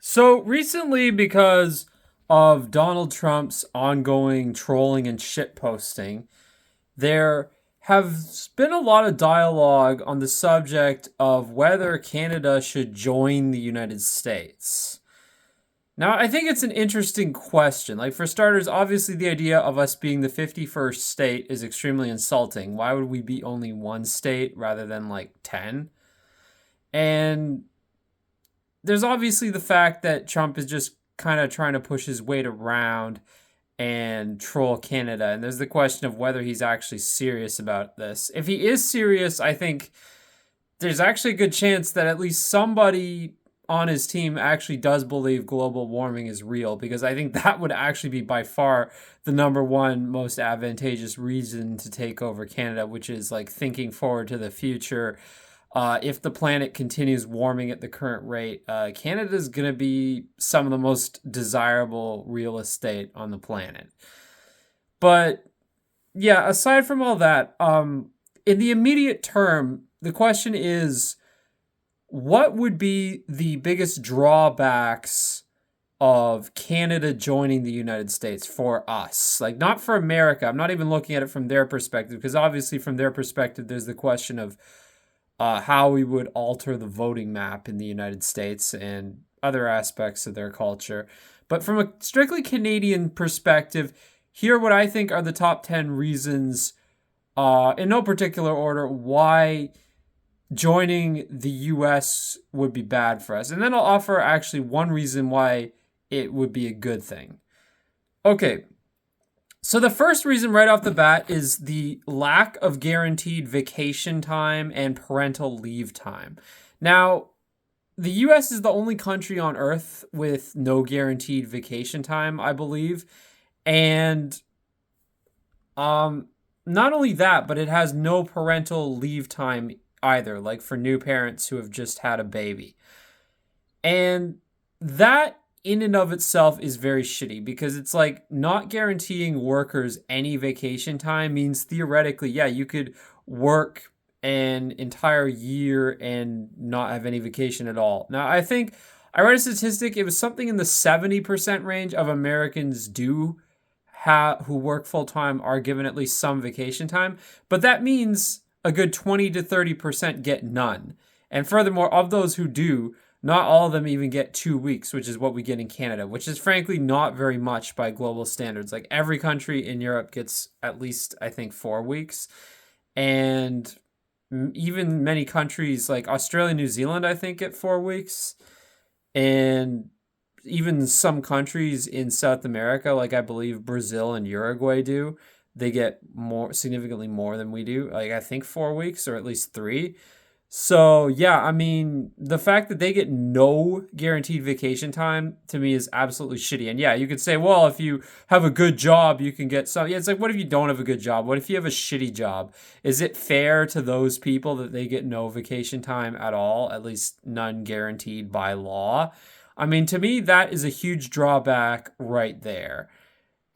So recently, because of Donald Trump's ongoing trolling and shitposting, there has been a lot of dialogue on the subject of whether Canada should join the United States. Now, I think it's an interesting question. Like, for starters, obviously, the idea of us being the 51st state is extremely insulting. Why would we be only one state rather than like 10? And there's obviously the fact that Trump is just kind of trying to push his weight around and troll Canada. And there's the question of whether he's actually serious about this. If he is serious, I think there's actually a good chance that at least somebody on his team actually does believe global warming is real, because I think that would actually be by far the number one most advantageous reason to take over Canada, which is like thinking forward to the future. If the planet continues warming at the current rate, Canada is going to be some of the most desirable real estate on the planet. But yeah, aside from all that, in the immediate term, the question is, what would be the biggest drawbacks of Canada joining the United States for us? Like, not for America. I'm not even looking at it from their perspective, because obviously, from their perspective, there's the question of how we would alter the voting map in the United States and other aspects of their culture. But from a strictly Canadian perspective, here what I think are the top 10 reasons, in no particular order, why joining the US would be bad for us. And then I'll offer actually one reason why it would be a good thing. Okay, so the first reason right off the bat is the lack of guaranteed vacation time and parental leave time. Now, the US is the only country on earth with no guaranteed vacation time, I believe. And not only that, but it has no parental leave time either, like for new parents who have just had a baby. And that in and of itself is very shitty, because it's like not guaranteeing workers any vacation time means theoretically, yeah, you could work an entire year and not have any vacation at all. Now, I think I read a statistic, it was something in the 70% range of Americans who work full time are given at least some vacation time, but that means a good 20 to 30% get none. And furthermore, of those who do, not all of them even get 2 weeks, which is what we get in Canada, which is frankly not very much by global standards. Like, every country in Europe gets at least, I think, 4 weeks. And even many countries like Australia, New Zealand, I think, get 4 weeks. And even some countries in South America, like I believe Brazil and Uruguay do, they get significantly more than we do. Like, I think 4 weeks or at least 3. So, yeah, I mean, the fact that they get no guaranteed vacation time to me is absolutely shitty. And yeah, you could say, well, if you have a good job, you can get some. Yeah, it's like, what if you don't have a good job? What if you have a shitty job? Is it fair to those people that they get no vacation time at all, at least none guaranteed by law? I mean, to me, that is a huge drawback right there.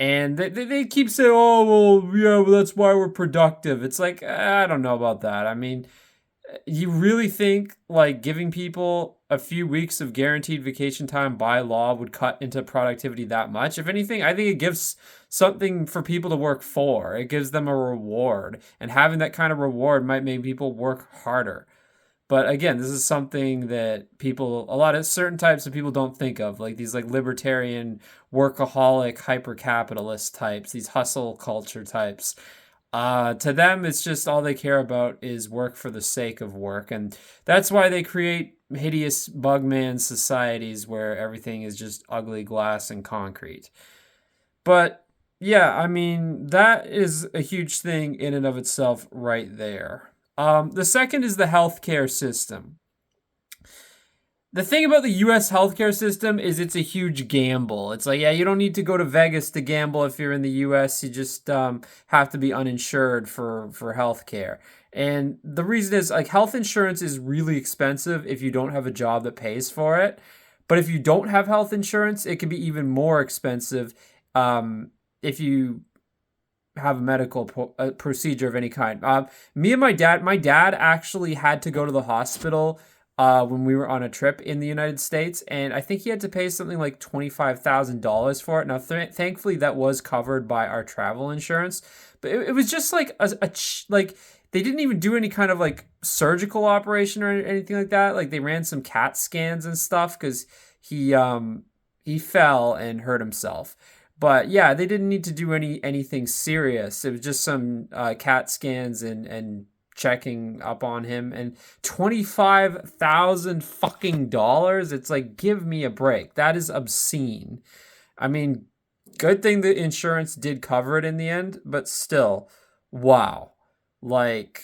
And they keep saying, oh, well, yeah, well, that's why we're productive. It's like, I don't know about that. I mean, you really think like giving people a few weeks of guaranteed vacation time by law would cut into productivity that much? If anything, I think it gives something for people to work for. It gives them a reward, and having that kind of reward might make people work harder. But again, this is something that a lot of certain types of people don't think of, like these like libertarian, workaholic, hyper-capitalist types, these hustle culture types. To them, it's just all they care about is work for the sake of work. And that's why they create hideous bugman societies where everything is just ugly glass and concrete. But yeah, I mean, that is a huge thing in and of itself right there. The second is the healthcare system. The thing about the US healthcare system is it's a huge gamble. It's like, yeah, you don't need to go to Vegas to gamble if you're in the US. You just have to be uninsured for healthcare. And the reason is, like, health insurance is really expensive if you don't have a job that pays for it. But if you don't have health insurance, it can be even more expensive if you have a medical procedure of any kind. Me and my dad actually had to go to the hospital when we were on a trip in the United States, and I think he had to pay something like $25,000 for it. Now, thankfully, that was covered by our travel insurance, but it was just like like they didn't even do any kind of like surgical operation or anything like that. Like they ran some CAT scans and stuff because he fell and hurt himself. But yeah, they didn't need to do anything serious. It was just some CAT scans and checking up on him, and 25,000 fucking dollars. It's like, give me a break. That is obscene. I mean, good thing the insurance did cover it in the end, but still, wow. Like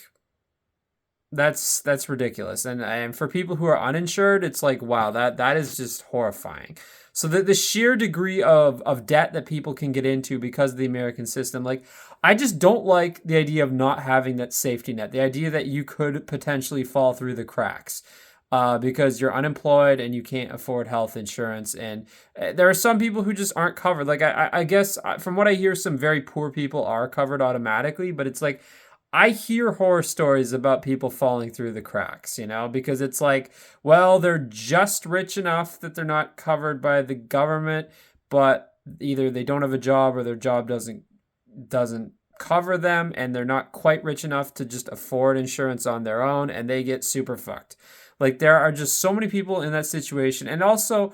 that's ridiculous. And for people who are uninsured, it's like, wow, that is just horrifying. So the sheer degree of debt that people can get into because of the American system, like I just don't like the idea of not having that safety net. The idea that you could potentially fall through the cracks. Because you're unemployed and you can't afford health insurance. And there are some people who just aren't covered. Like, I guess from what I hear, some very poor people are covered automatically, but it's like, I hear horror stories about people falling through the cracks, because it's like, well, they're just rich enough that they're not covered by the government, but either they don't have a job or their job doesn't cover them, and they're not quite rich enough to just afford insurance on their own, and they get super fucked. Like there are just so many people in that situation. And also,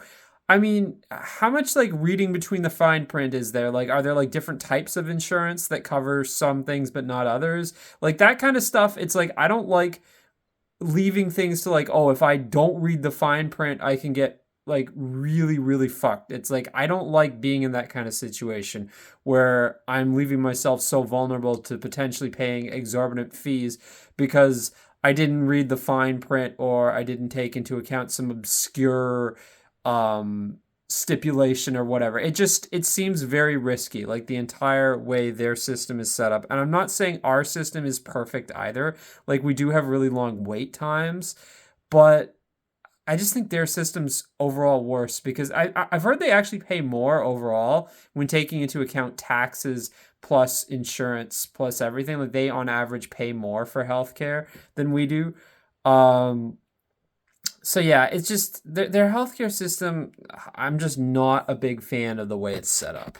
I mean, how much like reading between the fine print is there? Like, are there like different types of insurance that cover some things but not others? Like that kind of stuff. It's like, I don't like leaving things to like, oh, if I don't read the fine print, I can get like really, really fucked. It's like, I don't like being in that kind of situation where I'm leaving myself so vulnerable to potentially paying exorbitant fees because I didn't read the fine print or I didn't take into account some obscure stipulation or whatever. It seems very risky, like the entire way their system is set up. And I'm not saying our system is perfect either. Like we do have really long wait times, but I just think their system's overall worse because I've heard they actually pay more overall when taking into account taxes plus insurance plus everything. Like they on average pay more for healthcare than we do. So yeah, it's just their healthcare system. I'm just not a big fan of the way it's set up.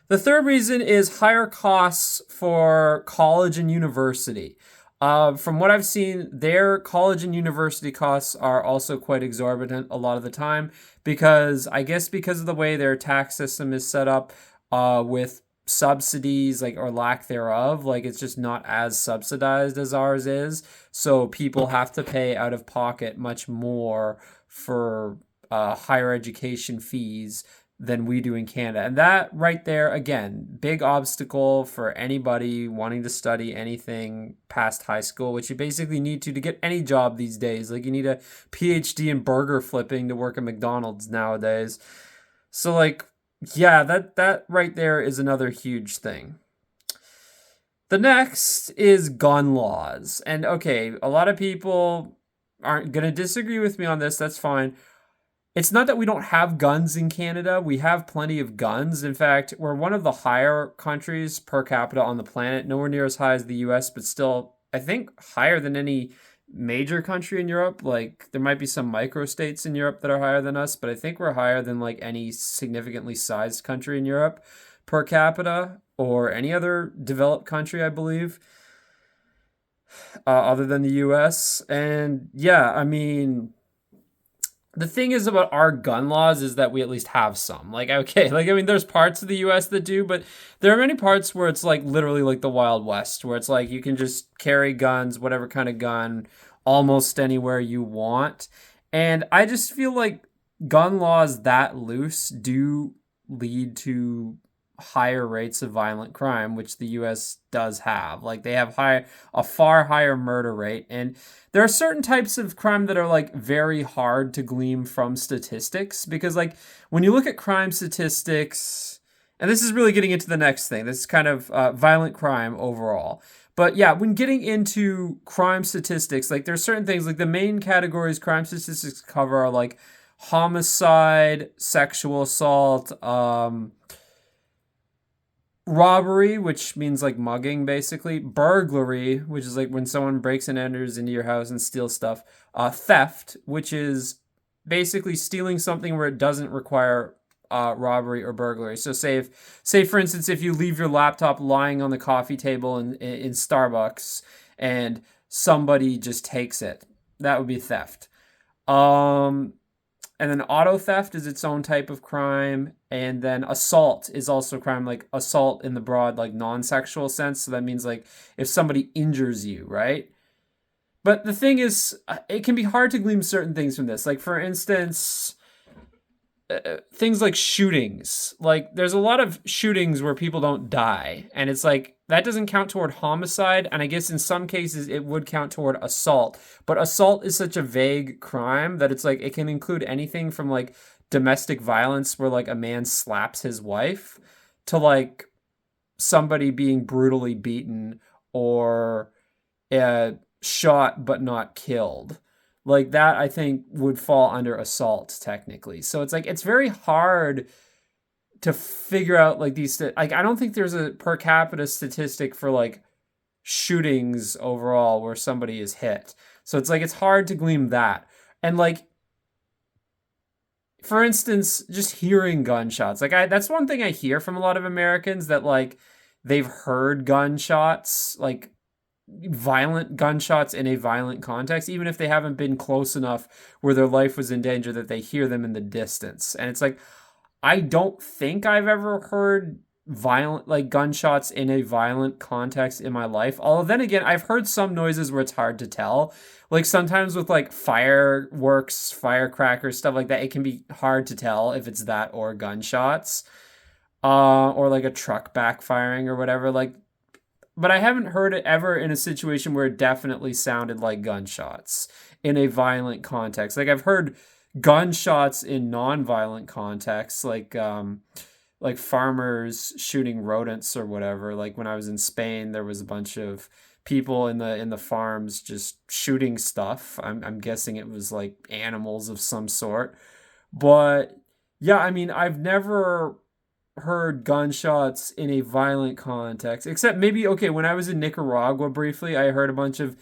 The third reason is higher costs for college and university. From what I've seen, their college and university costs are also quite exorbitant a lot of the time because of the way their tax system is set up, with subsidies like or lack thereof, like it's just not as subsidized as ours is. So people have to pay out of pocket much more for higher education fees than we do in Canada. And that right there, again, big obstacle for anybody wanting to study anything past high school, which you basically need to get any job these days. Like you need a PhD in burger flipping to work at McDonald's nowadays. So like, yeah, that right there is another huge thing. The next is gun laws. And okay, a lot of people aren't going to disagree with me on this. That's fine. It's not that we don't have guns in Canada. We have plenty of guns. In fact, we're one of the higher countries per capita on the planet. Nowhere near as high as the US, but still, I think, higher than any major country in Europe. Like, there might be some microstates in Europe that are higher than us, but I think we're higher than, like, any significantly sized country in Europe per capita or any other developed country, I believe, other than the US. And, yeah, I mean, the thing is about our gun laws is that we at least have some. Like, okay, like, I mean, there's parts of the US that do, but there are many parts where it's like literally like the Wild West, where it's like you can just carry guns, whatever kind of gun, almost anywhere you want. And I just feel like gun laws that loose do lead to higher rates of violent crime, which the US does have. Like they have a far higher murder rate. And there are certain types of crime that are like very hard to glean from statistics because like when you look at crime statistics, and this is really getting into the next thing, this is kind of violent crime overall. But yeah, when getting into crime statistics, like there's certain things like the main categories crime statistics cover are like homicide, sexual assault, Robbery, which means like mugging, basically. Burglary, which is like when someone breaks and enters into your house and steals stuff. Theft, which is basically stealing something where it doesn't require robbery or burglary. So say for instance, if you leave your laptop lying on the coffee table in Starbucks and somebody just takes it, that would be theft. Um, and then auto theft is its own type of crime, and then assault is also a crime, like assault in the broad like non-sexual sense. So that means like if somebody injures you, right? But the thing is, it can be hard to glean certain things from this. Like for instance, things like shootings. Like there's a lot of shootings where people don't die, and it's like that doesn't count toward homicide, and I guess in some cases it would count toward assault. But assault is such a vague crime that it's like it can include anything from like domestic violence where like a man slaps his wife to like somebody being brutally beaten or shot but not killed. Like that, I think would fall under assault technically. So it's like it's very hard to figure out like these. Like I don't think there's a per capita statistic for like shootings overall where somebody is hit. So it's like it's hard to glean that. And like for instance, just hearing gunshots. Like that's one thing I hear from a lot of Americans that like they've heard gunshots, like violent gunshots in a violent context, even if they haven't been close enough where their life was in danger that they hear them in the distance. And it's like, I don't think I've ever heard violent, like gunshots in a violent context in my life. Although then again, I've heard some noises where it's hard to tell. Like sometimes with like fireworks, firecrackers, stuff like that, it can be hard to tell if it's that or gunshots, or like a truck backfiring or whatever. Like, but I haven't heard it ever in a situation where it definitely sounded like gunshots in a violent context. Like I've heard gunshots in non-violent contexts, like farmers shooting rodents or whatever. Like when I was in Spain, there was a bunch of people in the farms just shooting stuff. I'm guessing it was like animals of some sort. But yeah, I mean, I've never heard gunshots in a violent context, except maybe, okay, when I was in Nicaragua briefly, I heard a bunch of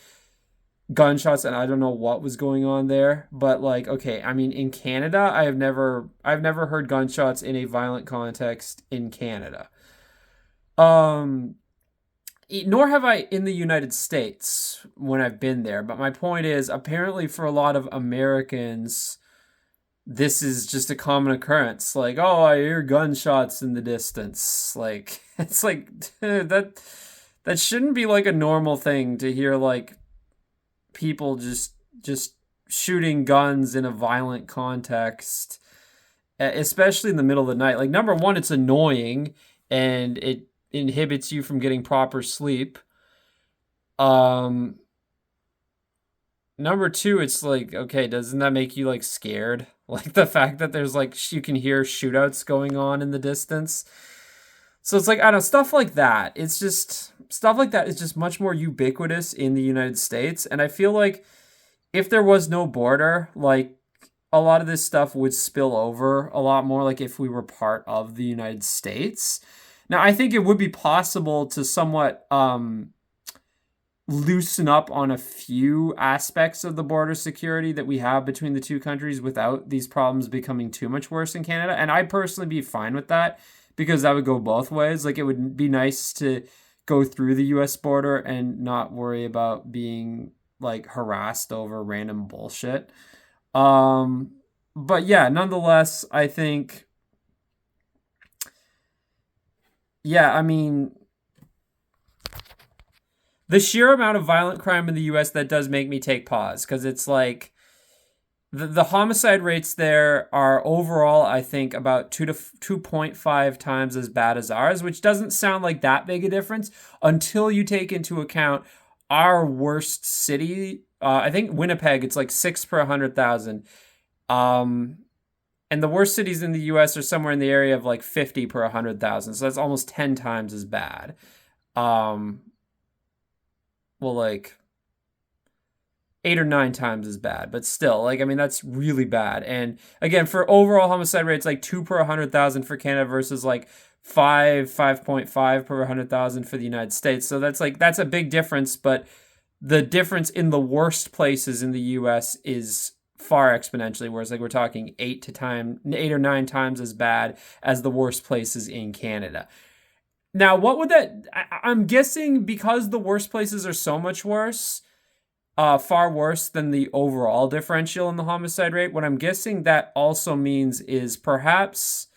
gunshots and I don't know what was going on there. But like, okay, I mean, in Canada, I've never heard gunshots in a violent context in Canada. Um, Nor have I in the United States when I've been there. But my point is, apparently for a lot of Americans, this is just a common occurrence. Like, oh, I hear gunshots in the distance. Like, it's like that shouldn't be like a normal thing to hear like people just shooting guns in a violent context, especially in the middle of the night. Like number one, it's annoying and it inhibits you from getting proper sleep. Um Number two, it's like, okay, doesn't that make you like scared? Like the fact that there's like you can hear shootouts going on in the distance. So it's like, I don't know, stuff like that. It's just stuff like that is just much more ubiquitous in the United States. And I feel like if there was no border, like a lot of this stuff would spill over a lot more, like if we were part of the United States. Now, I think it would be possible to somewhat loosen up on a few aspects of the border security that we have between the two countries without these problems becoming too much worse in Canada. And I'd personally be fine with that because that would go both ways. Like it would be nice to go through the US border and not worry about being like harassed over random bullshit. Um but yeah, nonetheless, I think yeah, I mean the sheer amount of violent crime in the US, that does make me take pause because it's like the homicide rates there are overall, I think, about 2.5 times as bad as ours, which doesn't sound like that big a difference until you take into account our worst city. I think Winnipeg, it's like 6 per 100,000. Um, and the worst cities in the US are somewhere in the area of like 50 per 100,000. So that's almost 10 times as bad. Um, well, like 8 or 9 times as bad, but still, like, I mean, that's really bad. And again, for overall homicide rates, like 2 per 100,000 for Canada versus like 5.5 per 100,000 for the United States. So that's a big difference, but the difference in the worst places in the US is far exponentially, whereas like we're talking 8 or 9 times as bad as the worst places in Canada. Now, what would that? I'm guessing because the worst places are so much worse, far worse than the overall differential in the homicide rate. What I'm guessing that also means is perhaps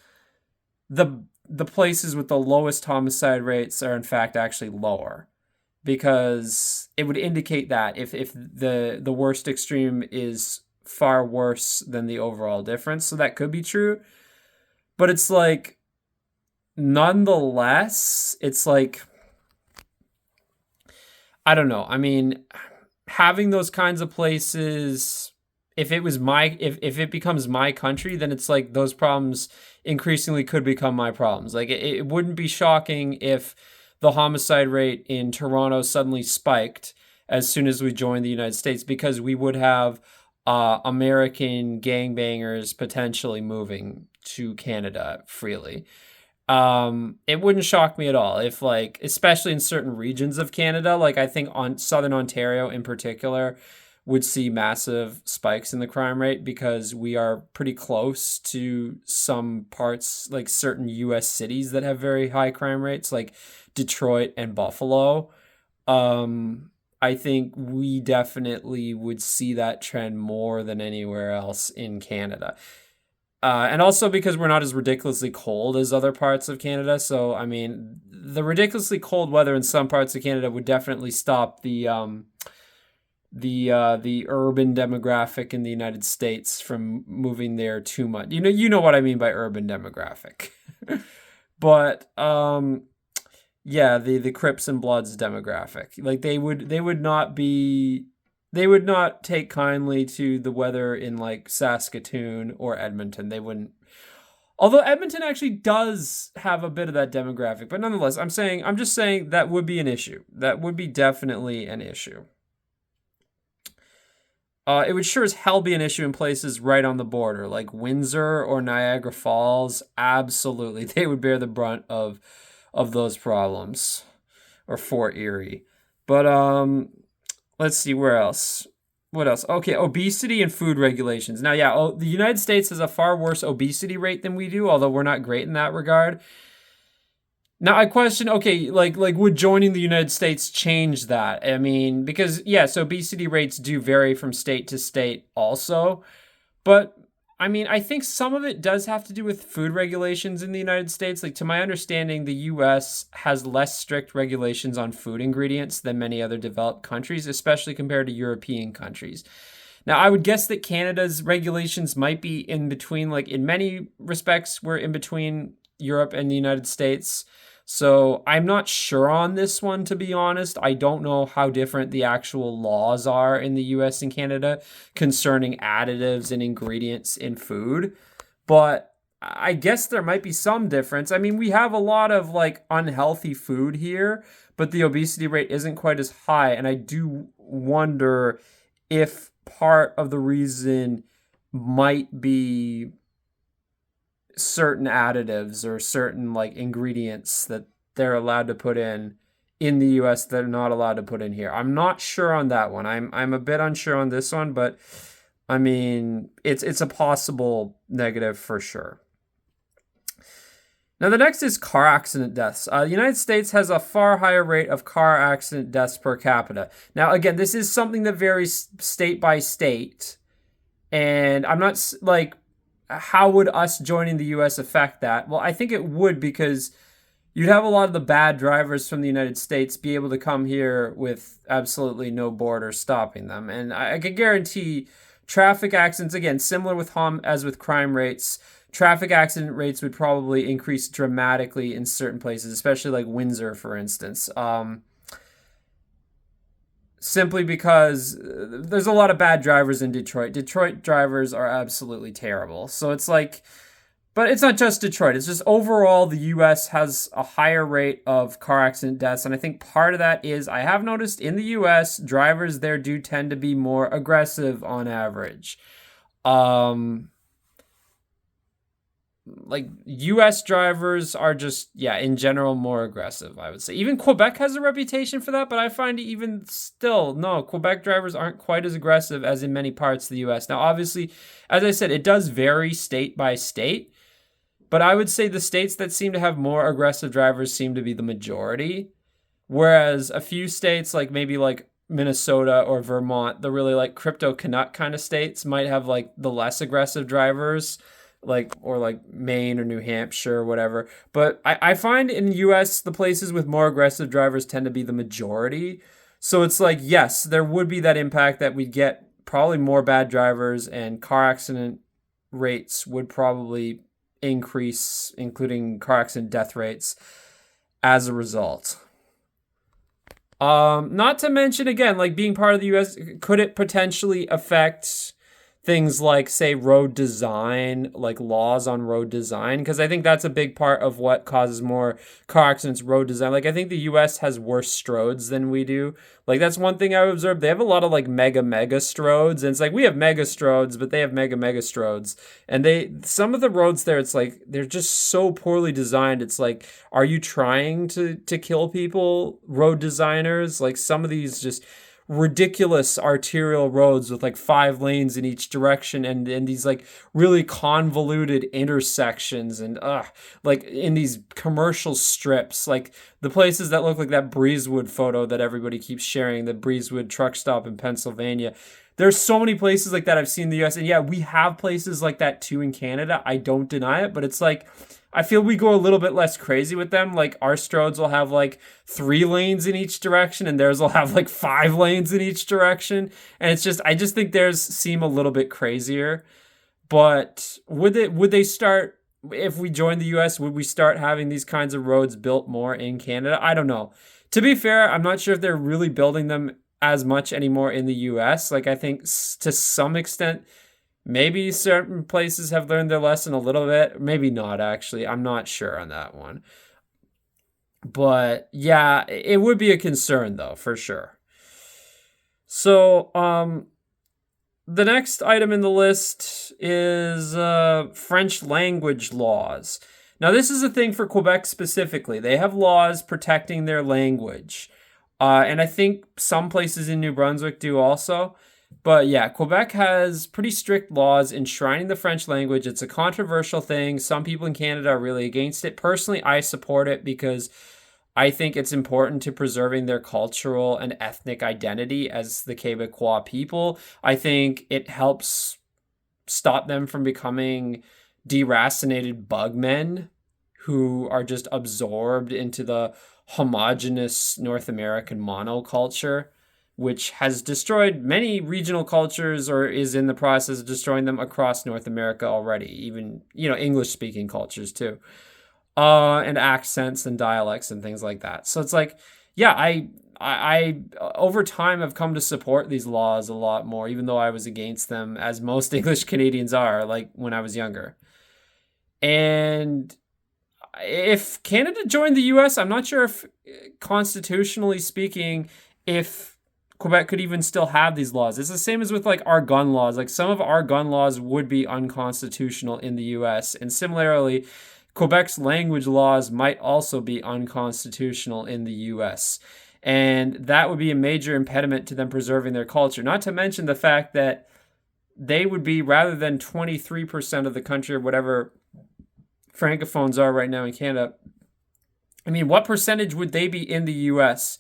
the places with the lowest homicide rates are in fact actually lower, because it would indicate that if the worst extreme is far worse than the overall difference, so that could be true. But it's like, nonetheless, it's like, I don't know. I mean, having those kinds of places, if it becomes my country, then it's like those problems increasingly could become my problems. Like it wouldn't be shocking if the homicide rate in Toronto suddenly spiked as soon as we joined the United States, because we would have American gangbangers potentially moving to Canada freely. It wouldn't shock me at all if, like, especially in certain regions of Canada, like I think on Southern Ontario in particular, would see massive spikes in the crime rate because we are pretty close to some parts, like certain US cities that have very high crime rates, like Detroit and Buffalo. I think we definitely would see that trend more than anywhere else in Canada. And also because we're not as ridiculously cold as other parts of Canada. So, I mean, the ridiculously cold weather in some parts of Canada would definitely stop the urban demographic in the United States from moving there too much. You know what I mean by urban demographic. But yeah, the Crips and Bloods demographic. Like they would not take kindly to the weather in like Saskatoon or Edmonton. They wouldn't. Although Edmonton actually does have a bit of that demographic, but nonetheless, I'm just saying that would be an issue. That would be definitely an issue. It would sure as hell be an issue in places right on the border, like Windsor or Niagara Falls. Absolutely, they would bear the brunt of those problems, or Fort Erie. But let's see, where else. What else? Okay, obesity and food regulations. Now, yeah, the United States has a far worse obesity rate than we do, although we're not great in that regard. Now I question, okay, like would joining the United States change that? I mean, because yes, obesity rates do vary from state to state also, but I mean, I think some of it does have to do with food regulations in the United States. Like to my understanding, the US has less strict regulations on food ingredients than many other developed countries, especially compared to European countries. Now, I would guess that Canada's regulations might be in between, like in many respects, we're in between Europe and the United States. So I'm not sure on this one, to be honest. I don't know how different the actual laws are in the US and Canada concerning additives and ingredients in food. But I guess there might be some difference. I mean, we have a lot of like unhealthy food here, but the obesity rate isn't quite as high. And I do wonder if part of the reason might be certain additives or certain like ingredients that they're allowed to put in the US that they're not allowed to put in here. I'm not sure on that one. I'm a bit unsure on this one, but I mean, it's a possible negative for sure. Now, the next is car accident deaths. The United States has a far higher rate of car accident deaths per capita. Now, again, this is something that varies state by state. And I'm not like, how would us joining the US affect that? Well, I think it would, because you'd have a lot of the bad drivers from the United States be able to come here with absolutely no border stopping them. And I could guarantee traffic accidents, again, similar with as with crime rates, traffic accident rates would probably increase dramatically in certain places, especially like Windsor, for instance. Simply because there's a lot of bad drivers in Detroit. Detroit drivers are absolutely terrible. So it's like, but it's not just Detroit. It's just overall the US has a higher rate of car accident deaths. And I think part of that is, I have noticed in the US, drivers there do tend to be more aggressive on average. like US drivers are just, yeah, in general more aggressive, I would say. Even Quebec has a reputation for that, but I find even still, no, Quebec drivers aren't quite as aggressive as in many parts of the US. Now, obviously, as I said, it does vary state by state, but I would say the states that seem to have more aggressive drivers seem to be the majority. Whereas a few states, like maybe like Minnesota or Vermont, the really like crypto Canuck kind of states, might have like the less aggressive drivers, like, or like Maine or New Hampshire or whatever. But I find in the US, the places with more aggressive drivers tend to be the majority. So it's like, yes, there would be that impact that we'd get probably more bad drivers, and car accident rates would probably increase, including car accident death rates as a result. Not to mention, again, like being part of the US, could it potentially affect things like, say, road design, like laws on road design? Because I think that's a big part of what causes more car accidents, road design. Like, I think the US has worse stroads than we do. Like, that's one thing I've observed. They have a lot of like mega stroads, and it's like we have mega stroads, but they have mega stroads. And some of the roads there, it's like they're just so poorly designed. It's like, are you trying to kill people, road designers? Like, some of these just ridiculous arterial roads with like 5 lanes in each direction, and these like really convoluted intersections, and like in these commercial strips, like the places that look like that Breezewood photo that everybody keeps sharing, the Breezewood truck stop in Pennsylvania. There's so many places like that I've seen in the US, and yeah, we have places like that too in Canada. I don't deny it, but it's like, I feel we go a little bit less crazy with them. Like, our stroads will have like 3 lanes in each direction, and theirs will have like 5 lanes in each direction. And it's just, I just think theirs seem a little bit crazier. But would they start, if we join the US, would we start having these kinds of roads built more in Canada? I don't know. To be fair, I'm not sure if they're really building them as much anymore in the US. Like, I think to some extent, maybe certain places have learned their lesson a little bit. Maybe not, actually. I'm not sure on that one. But yeah, it would be a concern, though, for sure. So, the next item in the list is French language laws. Now, this is a thing for Quebec specifically. They have laws protecting their language. And I think some places in New Brunswick do also. But yeah, Quebec has pretty strict laws enshrining the French language. It's a controversial thing. Some people in Canada are really against it. Personally, I support it because I think it's important to preserving their cultural and ethnic identity as the Quebecois people. I think it helps stop them from becoming deracinated bugmen who are just absorbed into the homogenous North American monoculture, which has destroyed many regional cultures or is in the process of destroying them across North America already, even, English-speaking cultures too, and accents and dialects and things like that. So it's like, yeah, I over time have come to support these laws a lot more, even though I was against them, as most English Canadians are, like when I was younger. And if Canada joined the US, I'm not sure if, constitutionally speaking, if Quebec could even still have these laws. It's the same as with like our gun laws. Like, some of our gun laws would be unconstitutional in the US. And similarly, Quebec's language laws might also be unconstitutional in the US. And that would be a major impediment to them preserving their culture. Not to mention the fact that they would be, rather than 23% of the country or whatever Francophones are right now in Canada, I mean, what percentage would they be in the US?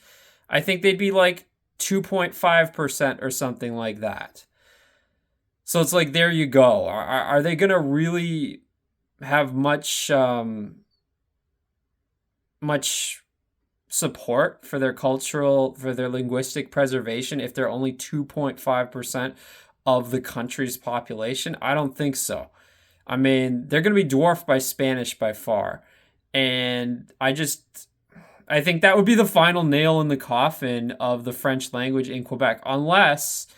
I think they'd be like 2.5% or something like that. So it's like, there you go. Are they going to really have much support for their for their linguistic preservation if they're only 2.5% of the country's population? I don't think so. I mean, they're going to be dwarfed by Spanish by far. And I think that would be the final nail in the coffin of the French language in Quebec, unless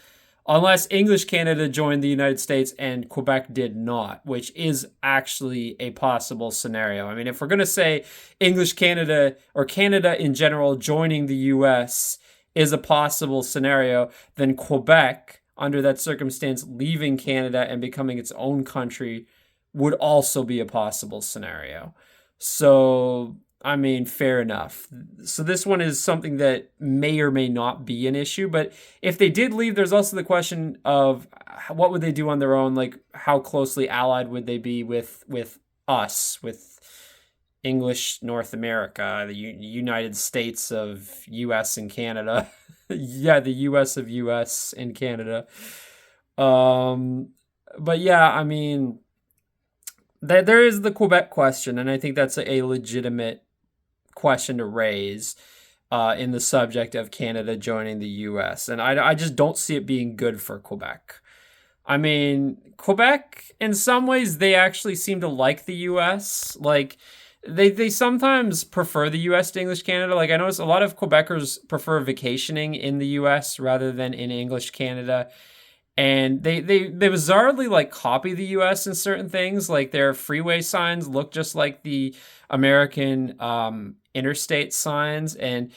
English Canada joined the United States and Quebec did not, which is actually a possible scenario. I mean, if we're going to say English Canada or Canada in general joining the US is a possible scenario, then Quebec, under that circumstance, leaving Canada and becoming its own country would also be a possible scenario. So, I mean, fair enough. So this one is something that may or may not be an issue, but if they did leave, there's also the question of what would they do on their own? Like, how closely allied would they be with us, with English North America, the United States of US and Canada? Yeah, the US of US and Canada. Um, but yeah, I mean, there is the Quebec question, and I think that's a legitimate question to raise in the subject of Canada joining the US. And I just don't see it being good for Quebec. I mean, Quebec, in some ways, they actually seem to like the US. Like, they sometimes prefer the US to English Canada. Like, I notice a lot of Quebecers prefer vacationing in the US rather than in English Canada. And they bizarrely like copy the US in certain things. Like their freeway signs look just like the American interstate signs. And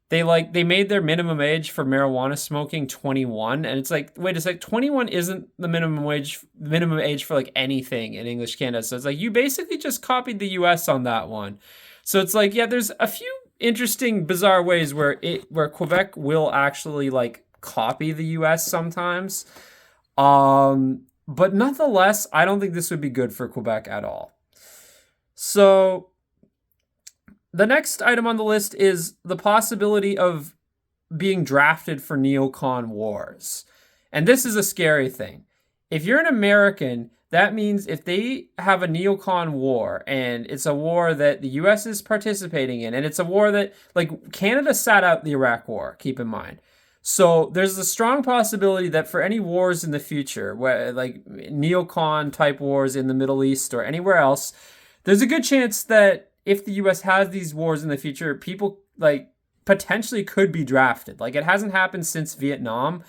they made their minimum age for marijuana smoking 21, and it's like, wait a sec, 21 isn't the minimum age for like anything in English Canada. So it's like you basically just copied the US on that one. So it's like, yeah, there's a few interesting bizarre ways where Quebec will actually like copy the US sometimes. But nonetheless, I don't think this would be good for Quebec at all. So the next item on the list is the possibility of being drafted for neocon wars. And this is a scary thing. If you're an American, that means if they have a neocon war and it's a war that the US is participating in, and it's a war that, like, Canada sat out the Iraq War, keep in mind. So there's a strong possibility that for any wars in the future, where like neocon type wars in the Middle East or anywhere else, there's a good chance that if the US has these wars in the future, people like potentially could be drafted. Like, it hasn't happened since Vietnam,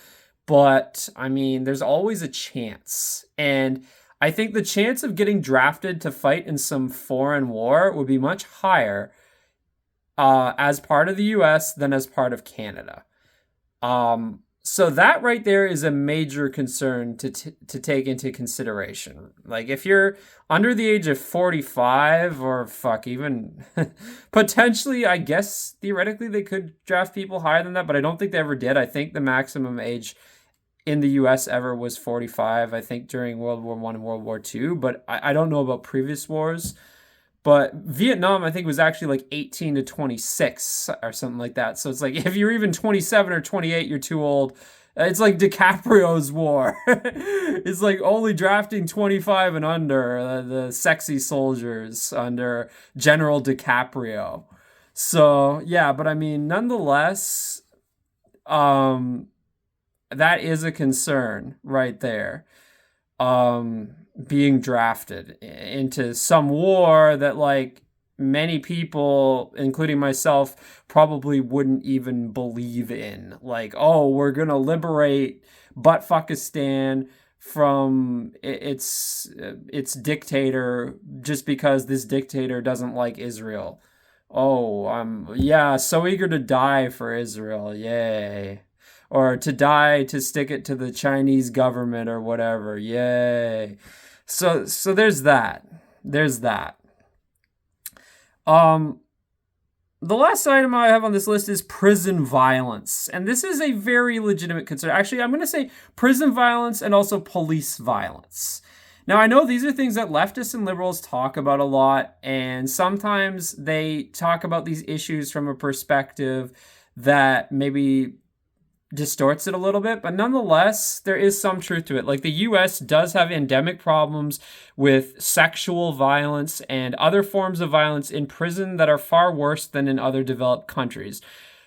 but I mean, there's always a chance. And I think the chance of getting drafted to fight in some foreign war would be much higher as part of the US than as part of Canada. So that right there is a major concern to take into consideration. Like, if you're under the age of 45 or fuck, even potentially, I guess theoretically they could draft people higher than that, but I don't think they ever did. I think the maximum age in the US ever was 45, I think during World War I and World War II, but I don't know about previous wars. But Vietnam, I think, was actually like 18 to 26 or something like that. So it's like, if you're even 27 or 28, you're too old. It's like DiCaprio's war. It's like only drafting 25 and under, the sexy soldiers under General DiCaprio. So, yeah, but I mean, nonetheless, that is a concern right there. Being drafted into some war that, like, many people, including myself, probably wouldn't even believe in. Like, oh, we're gonna liberate Buttfuckistan from its dictator just because this dictator doesn't like Israel. Oh, I'm yeah, so eager to die for Israel. Yay. Or to die to stick it to the Chinese government or whatever. Yay. So there's that. There's that. The last item I have on this list is prison violence. And this is a very legitimate concern. Actually, I'm going to say prison violence and also police violence. Now, I know these are things that leftists and liberals talk about a lot, and sometimes they talk about these issues from a perspective that maybe distorts it a little bit, but nonetheless, there is some truth to it. Like, the US does have endemic problems with sexual violence and other forms of violence in prison that are far worse than in other developed countries.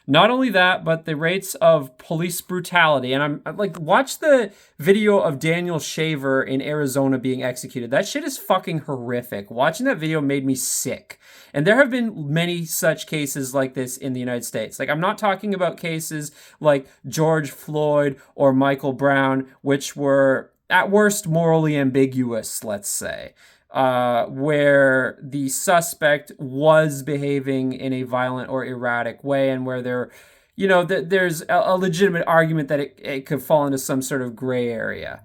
Not only that, but the rates of police brutality. And I'm like, watch the video of Daniel Shaver in Arizona being executed. That shit is fucking horrific. Watching that video made me sick. And there have been many such cases like this in the United States. Like, I'm not talking about cases like George Floyd or Michael Brown, which were at worst morally ambiguous, let's say. Where the suspect was behaving in a violent or erratic way, and where there's a legitimate argument that it could fall into some sort of gray area.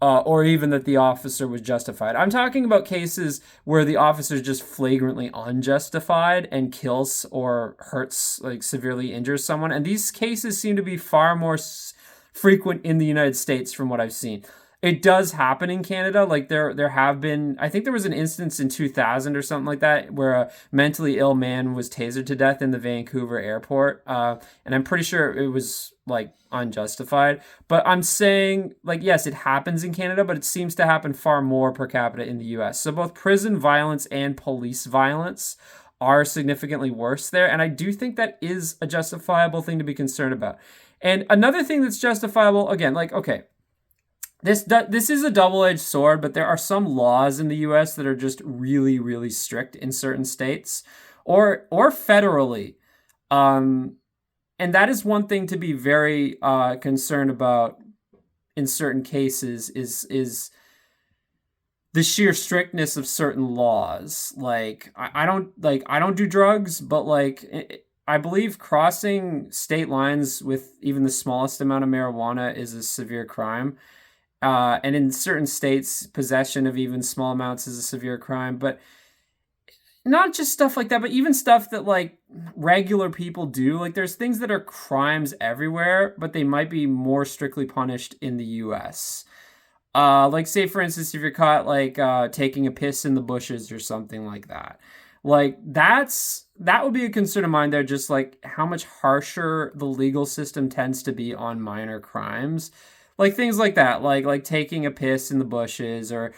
or even that the officer was justified. I'm talking about cases where the officer is just flagrantly unjustified and kills or hurts, like severely injures someone. And these cases seem to be far more frequent in the United States from what I've seen. It does happen in Canada. Like there have been, I think there was an instance in 2000 or something like that where a mentally ill man was tasered to death in the Vancouver airport. And I'm pretty sure it was like unjustified. But I'm saying, like, yes, it happens in Canada, but it seems to happen far more per capita in the US. So both prison violence and police violence are significantly worse there. And I do think that is a justifiable thing to be concerned about. And another thing that's justifiable, again, like, okay, this is a double-edged sword, but there are some laws in the U.S. that are just really, really strict in certain states or federally. And that is one thing to be very concerned about in certain cases is the sheer strictness of certain laws. Like I don't do drugs, but like I believe crossing state lines with even the smallest amount of marijuana is a severe crime. And in certain states, possession of even small amounts is a severe crime. But not just stuff like that, but even stuff that like regular people do. Like there's things that are crimes everywhere, but they might be more strictly punished in the US. Like say for instance, if you're caught like taking a piss in the bushes or something like that. Like that would be a concern of mine there, just like how much harsher the legal system tends to be on minor crimes. Like things like that, like taking a piss in the bushes, or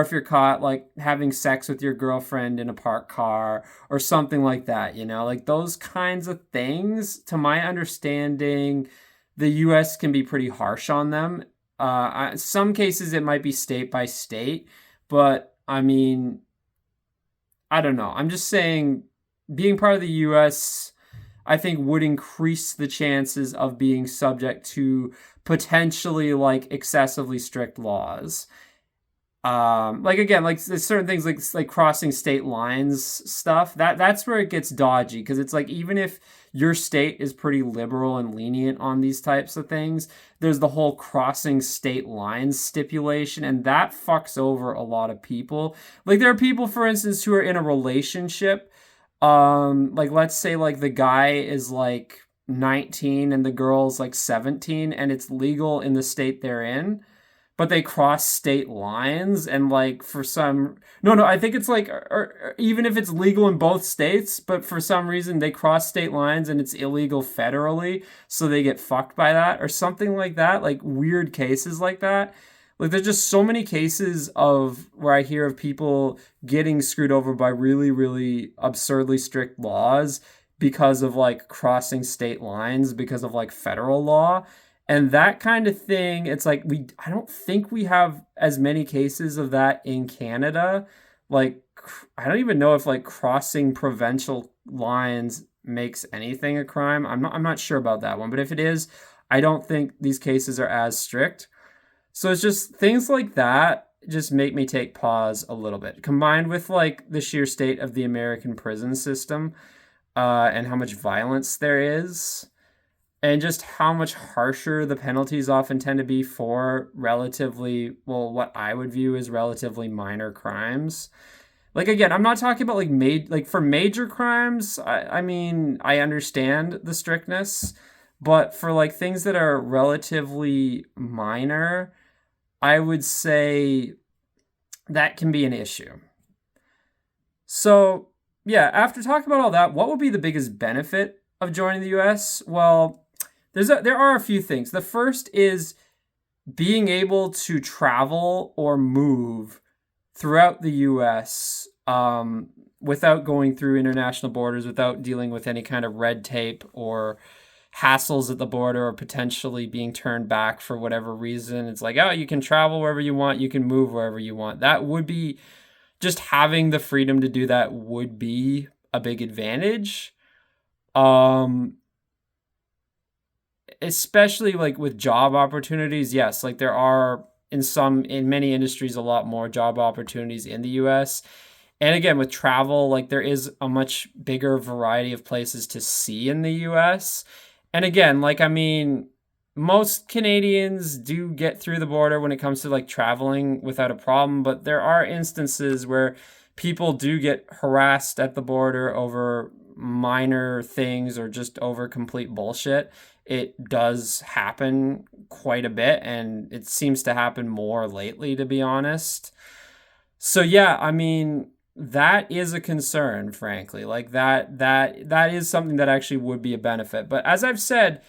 if you're caught like having sex with your girlfriend in a parked car or something like that, you know, like those kinds of things. To my understanding, the U.S. can be pretty harsh on them. Some cases it might be state by state, but I mean, I don't know. I'm just saying, being part of the U.S., I think would increase the chances of being subject to potentially like excessively strict laws. Like again, like there's certain things like crossing state lines stuff. That's where it gets dodgy because it's like even if your state is pretty liberal and lenient on these types of things, there's the whole crossing state lines stipulation, and that fucks over a lot of people. Like there are people, for instance, who are in a relationship. Like let's say like the guy is like 19 and the girl's like 17 and it's legal in the state they're in, but they cross state lines and like for some no I think it's like or even if it's legal in both states, but for some reason they cross state lines and it's illegal federally, so they get fucked by that or something like that. Like weird cases like that. Like there's just so many cases of where I hear of people getting screwed over by really, really absurdly strict laws because of like crossing state lines because of like federal law. And that kind of thing, it's like I don't think we have as many cases of that in Canada. Like I don't even know if like crossing provincial lines makes anything a crime. I'm not sure about that one, but if it is, I don't think these cases are as strict. So it's just things like that just make me take pause a little bit, combined with like the sheer state of the American prison system, and how much violence there is, and just how much harsher the penalties often tend to be for relatively, well, what I would view as relatively minor crimes. Like again, I'm not talking about like for major crimes. I mean, I understand the strictness, but for like things that are relatively minor, I would say that can be an issue. So, yeah, after talking about all that, what would be the biggest benefit of joining the US? Well, there are a few things. The first is being able to travel or move throughout the US without going through international borders, without dealing with any kind of red tape or hassles at the border or potentially being turned back for whatever reason. It's like, oh, you can travel wherever you want, you can move wherever you want. That would be just having the freedom to do that would be a big advantage. Especially like with job opportunities. Yes, like there are in many industries a lot more job opportunities in the US. And again, with travel, like there is a much bigger variety of places to see in the US. And again, like, I mean, most Canadians do get through the border when it comes to like traveling without a problem, but there are instances where people do get harassed at the border over minor things or just over complete bullshit. It does happen quite a bit, and it seems to happen more lately, to be honest. So yeah, I mean, that is a concern, frankly. Like that is something that actually would be a benefit. But as I've said,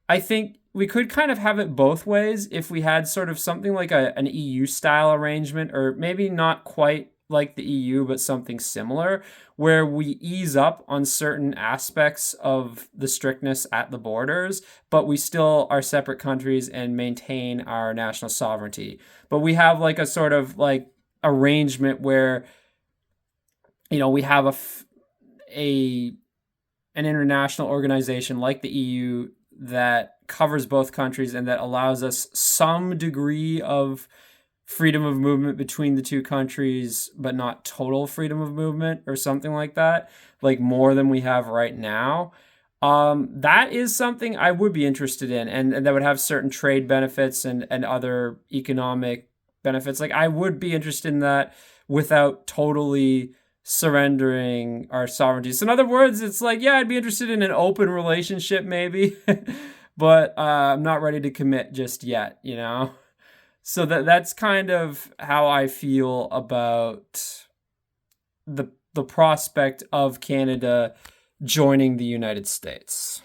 I think we could kind of have it both ways if we had sort of something like an EU style arrangement, or maybe not quite like the EU, but something similar, where we ease up on certain aspects of the strictness at the borders, but we still are separate countries and maintain our national sovereignty. But we have like a sort of like arrangement where, we have a an international organization like the EU that covers both countries and that allows us some degree of freedom of movement between the two countries, but not total freedom of movement or something like that, like more than we have right now. That is something I would be interested in, and that would have certain trade benefits and other economic benefits. Like I would be interested in that without totally surrendering our sovereignty. So in other words, it's like, yeah, I'd be interested in an open relationship maybe, but I'm not ready to commit just yet. So that's kind of how I feel about the prospect of Canada joining the United States.